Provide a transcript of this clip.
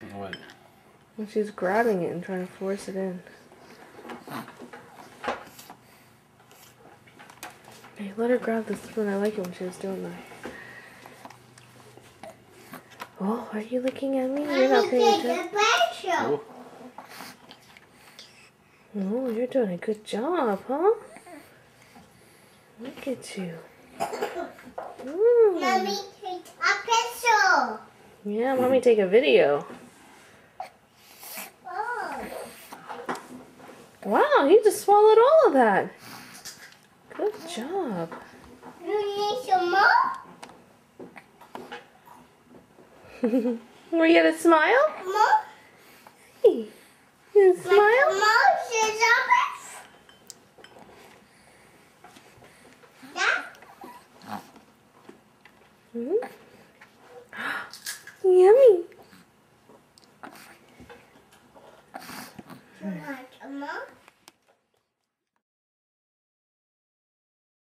What? When she's grabbing it and trying to force it in. Hey, let her grab the spoon. I like it when she was doing that. Oh, are you looking at me? You're not paying attention. Oh. Oh, you're doing a good job, huh? Look at you. Mommy, take a pencil. Yeah, mommy take a video. Oh. Wow, you just swallowed all of that. Good job. You need some more? Were you gonna smile? More? Hey, you gonna smile? More scissors? Yeah? Mm-hmm. Yummy. You want some more?